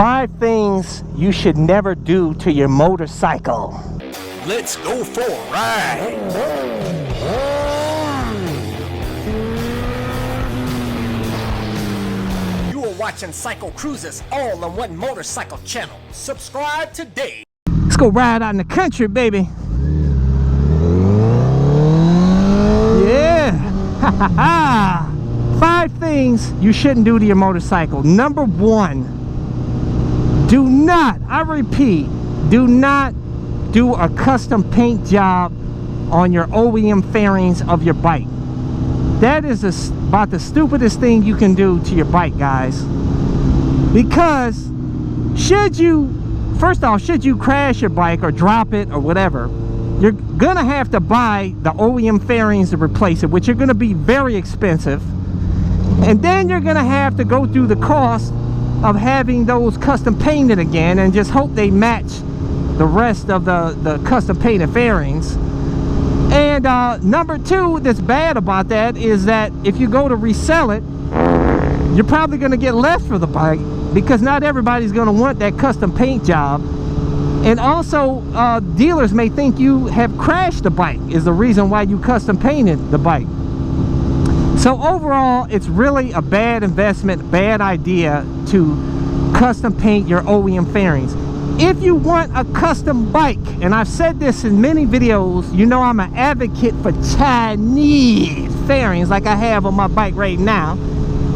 5 things you should never do to your motorcycle. Let's go for a ride. You are watching CycleCruza's all-in-one motorcycle channel. Subscribe today. Let's go ride out in the country, baby. Yeah. Ha ha ha. 5 things you shouldn't do to your motorcycle. Number 1, do not, I repeat, do not do a custom paint job on your OEM fairings of your bike. That is about the stupidest thing you can do to your bike, guys. Because first off, should you crash your bike or drop it or whatever, you're gonna have to buy the OEM fairings to replace it, which are gonna be very expensive. And then you're gonna have to go through the cost of having those custom painted again and just hope they match the rest of the custom painted fairings. And number 2 that's bad about that is that if you go to resell it, you're probably gonna get less for the bike because not everybody's gonna want that custom paint job. And also dealers may think you have crashed the bike is the reason why you custom painted the bike. So overall, it's really a bad investment, bad idea to custom paint your OEM fairings. If you want a custom bike, and I've said this in many videos, you know I'm an advocate for Chinese fairings like I have on my bike right now.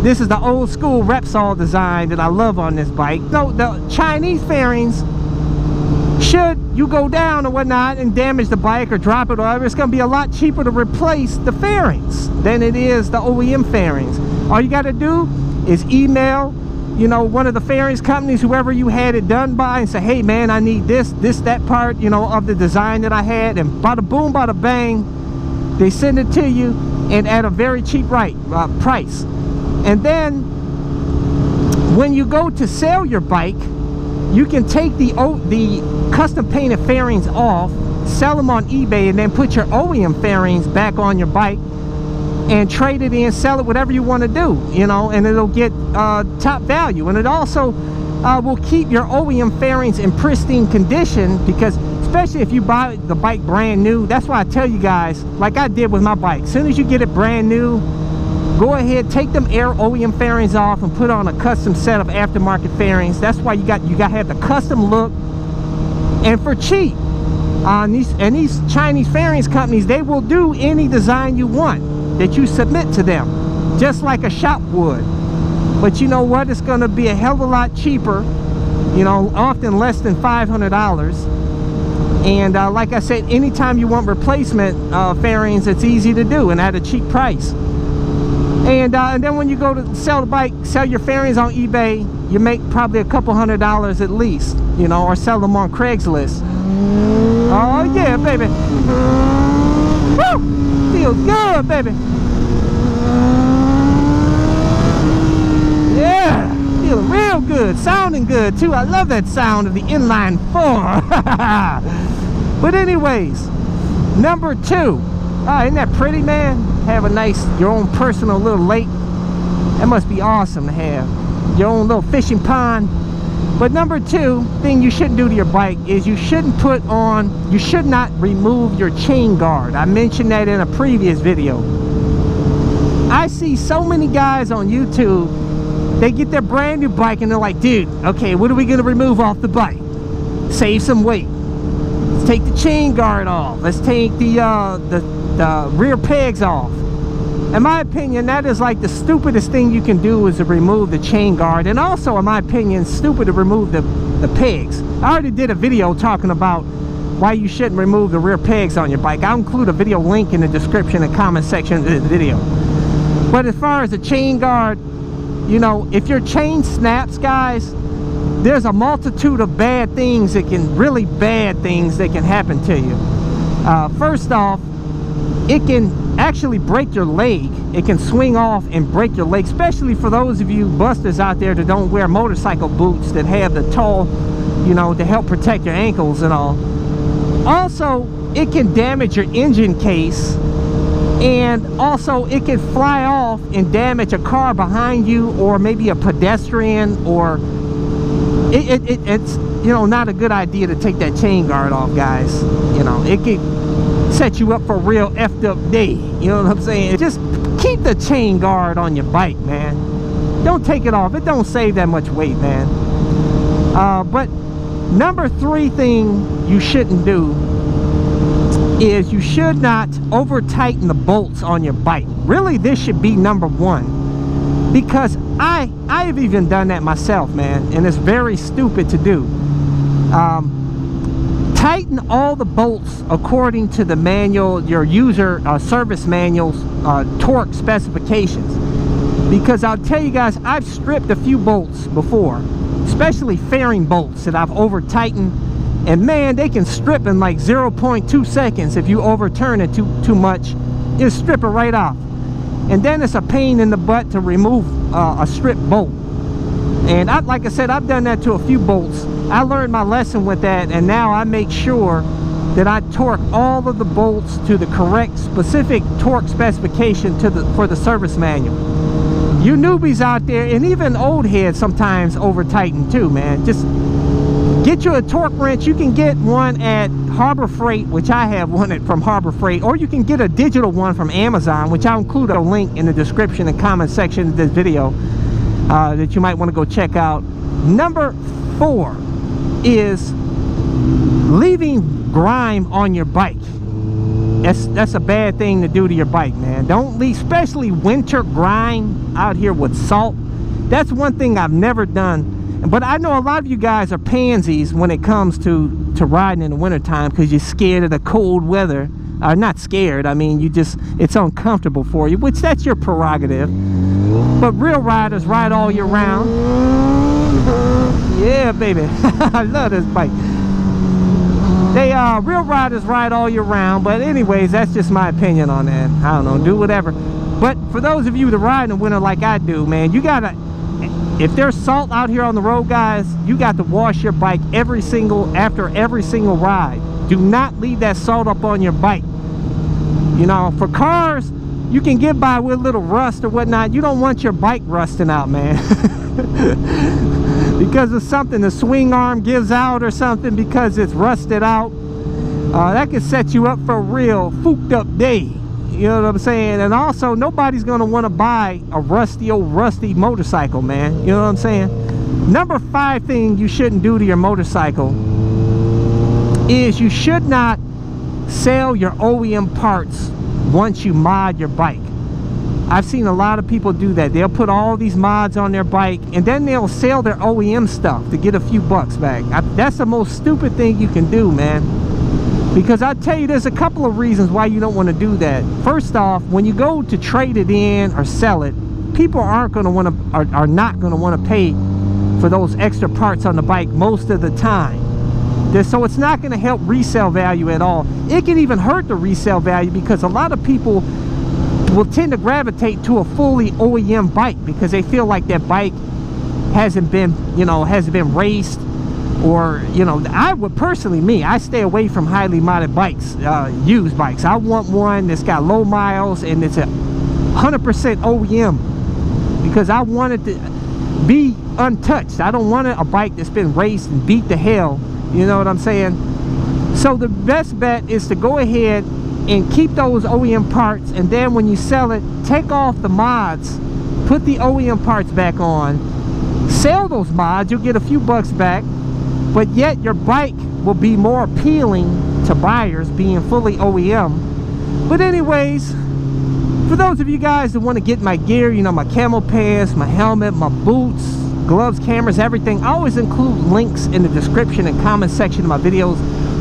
This is the old school Repsol design that I love on this bike. So the Chinese fairings, should you go down or whatnot and damage the bike or drop it or whatever, it's going to be a lot cheaper to replace the fairings than it is the OEM fairings. All you got to do is email, you know, one of the fairings companies, whoever you had it done by, and say, hey man, I need this, that part, you know, of the design that I had, and bada boom, bada bang, they send it to you and at a very cheap price. And then when you go to sell your bike, you can take the custom painted fairings off, sell them on eBay, and then put your OEM fairings back on your bike and trade it in, sell it, whatever you want to do, you know, and it'll get top value. And it also will keep your OEM fairings in pristine condition, because especially if you buy the bike brand new, that's why I tell you guys, like I did with my bike, as soon as you get it brand new, go ahead, take them OEM fairings off and put on a custom set of aftermarket fairings. That's why you got to have the custom look, and for cheap. These Chinese fairings companies, they will do any design you want that you submit to them, just like a shop would. But you know what? It's going to be a hell of a lot cheaper. You know, often less than $500. And like I said, anytime you want replacement fairings, it's easy to do and at a cheap price. And then when you go to sell the bike, sell your fairings on eBay, you make probably a couple $100 at least, you know, or sell them on Craigslist. Oh yeah, baby. Woo! Feels good, baby. Yeah, feeling real good, sounding good too. I love that sound of the inline 4. But anyways, number 2. Isn't that pretty, man? Have a nice, your own personal little lake. That must be awesome to have your own little fishing pond. But number 2 thing you shouldn't do to your bike is you should not remove your chain guard. I mentioned that in a previous video. I see so many guys on YouTube, they get their brand new bike and they're like, dude, okay, what are we going to remove off the bike? Save some weight. Let's take the chain guard off. Let's take the rear pegs off. In my opinion, that is like the stupidest thing you can do, is to remove the chain guard. And also, in my opinion, stupid to remove the pegs. I already did a video talking about why you shouldn't remove the rear pegs on your bike. I'll include a video link in the description and comment section of this video. But as far as the chain guard, you know, if your chain snaps, guys, there's a multitude of bad things that can happen to you. First off, it can actually break your leg. It can swing off and break your leg, especially for those of you busters out there that don't wear motorcycle boots that have the tall, you know, to help protect your ankles and all. Also, it can damage your engine case, and also it can fly off and damage a car behind you, or maybe a pedestrian, or it's, you know, not a good idea to take that chain guard off, guys. You know, it could set you up for a real effed up day. You know what I'm saying? Just keep the chain guard on your bike, man. Don't take it off. It don't save that much weight, man. But number 3 thing you shouldn't do is you should not over tighten the bolts on your bike. Really, this should be number 1, because I have even done that myself, man, and it's very stupid to do. Tighten all the bolts according to the manual, your user service manual's torque specifications, because I'll tell you guys, I've stripped a few bolts before, especially fairing bolts that I've over tightened, and man, they can strip in like 0.2 seconds if you overturn it too much. Just strip it right off, and then it's a pain in the butt to remove a stripped bolt. And like I said, I've done that to a few bolts. I learned my lesson with that, and now I make sure that I torque all of the bolts to the correct specific torque specification for the service manual. You newbies out there, and even old heads sometimes over tighten too, man. Just get you a torque wrench. You can get one at Harbor Freight, which I have one from Harbor Freight, or you can get a digital one from Amazon, which I'll include a link in the description and comment section of this video that you might want to go check out. Number 4 is leaving grime on your bike. That's a bad thing to do to your bike, man. Don't leave, especially winter grime out here with salt. That's one thing I've never done. But I know a lot of you guys are pansies when it comes to riding in the wintertime, because you're scared of the cold weather. Not scared, I mean, it's uncomfortable for you, which that's your prerogative. But real riders ride all year round. Yeah, baby. I love this bike. Real riders ride all year round. But anyways, that's just my opinion on that. I don't know, do whatever. But for those of you that ride in the winter like I do, man, you gotta, if there's salt out here on the road, guys, you got to wash your bike after every single ride. Do not leave that salt up on your bike. You know, for cars, you can get by with a little rust or whatnot. You don't want your bike rusting out, man. Because of something, the swing arm gives out or something, because it's rusted out. That could set you up for a real fooked up day. You know what I'm saying? And also, nobody's going to want to buy a rusty motorcycle, man. You know what I'm saying? Number 5 thing you shouldn't do to your motorcycle is you should not sell your OEM parts once you mod your bike. I've seen a lot of people do that. They'll put all these mods on their bike, and then they'll sell their OEM stuff to get a few bucks back. That's the most stupid thing you can do, man. Because I tell you, there's a couple of reasons why you don't want to do that. First off, when you go to trade it in or sell it, people are not going to want to pay for those extra parts on the bike most of the time. So it's not going to help resale value at all. It can even hurt the resale value, because a lot of people will tend to gravitate to a fully OEM bike because they feel like that bike hasn't been raced. Or, you know, I would personally, I stay away from highly modded bikes, used bikes. I want one that's got low miles and it's a 100% OEM, because I want it to be untouched. I don't want a bike that's been raced and beat to hell. You know what I'm saying? So the best bet is to go ahead and keep those OEM parts, and then when you sell it, take off the mods, put the OEM parts back on, sell those mods. You'll get a few bucks back. But yet your bike will be more appealing to buyers being fully OEM. But anyways, for those of you guys that want to get my gear, you know, my camo pants, my helmet, my boots, gloves, cameras, everything, I always include links in the description and comment section of my videos.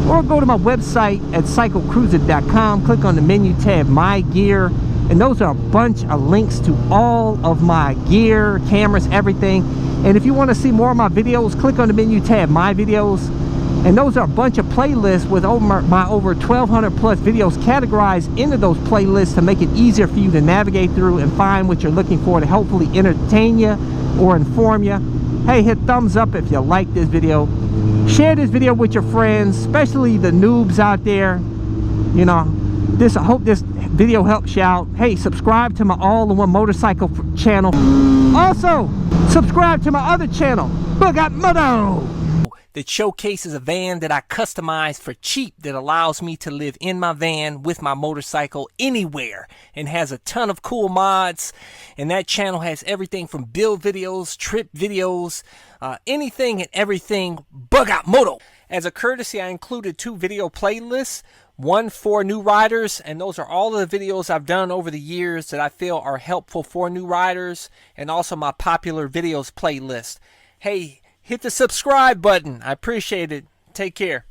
Or go to my website at CycleCruza.com, click on the menu tab, My Gear, and those are a bunch of links to all of my gear, cameras, everything. And if you want to see more of my videos, click on the menu tab, My Videos. And those are a bunch of playlists with my over 1,200 plus videos categorized into those playlists to make it easier for you to navigate through and find what you're looking for to hopefully entertain you or inform you. Hey, hit thumbs up if you like this video. Share this video with your friends, especially the noobs out there. You know, I hope this video helps you out. Hey, subscribe to my all-in-one motorcycle channel. Also, subscribe to my other channel, Bug Out Moto, that showcases a van that I customized for cheap that allows me to live in my van with my motorcycle anywhere and has a ton of cool mods. And that channel has everything from build videos, trip videos, anything and everything Bug Out Moto. As a courtesy, I included 2 video playlists, one for new riders, and those are all of the videos I've done over the years that I feel are helpful for new riders, and also my popular videos playlist. Hey, hit the subscribe button. I appreciate it. Take care.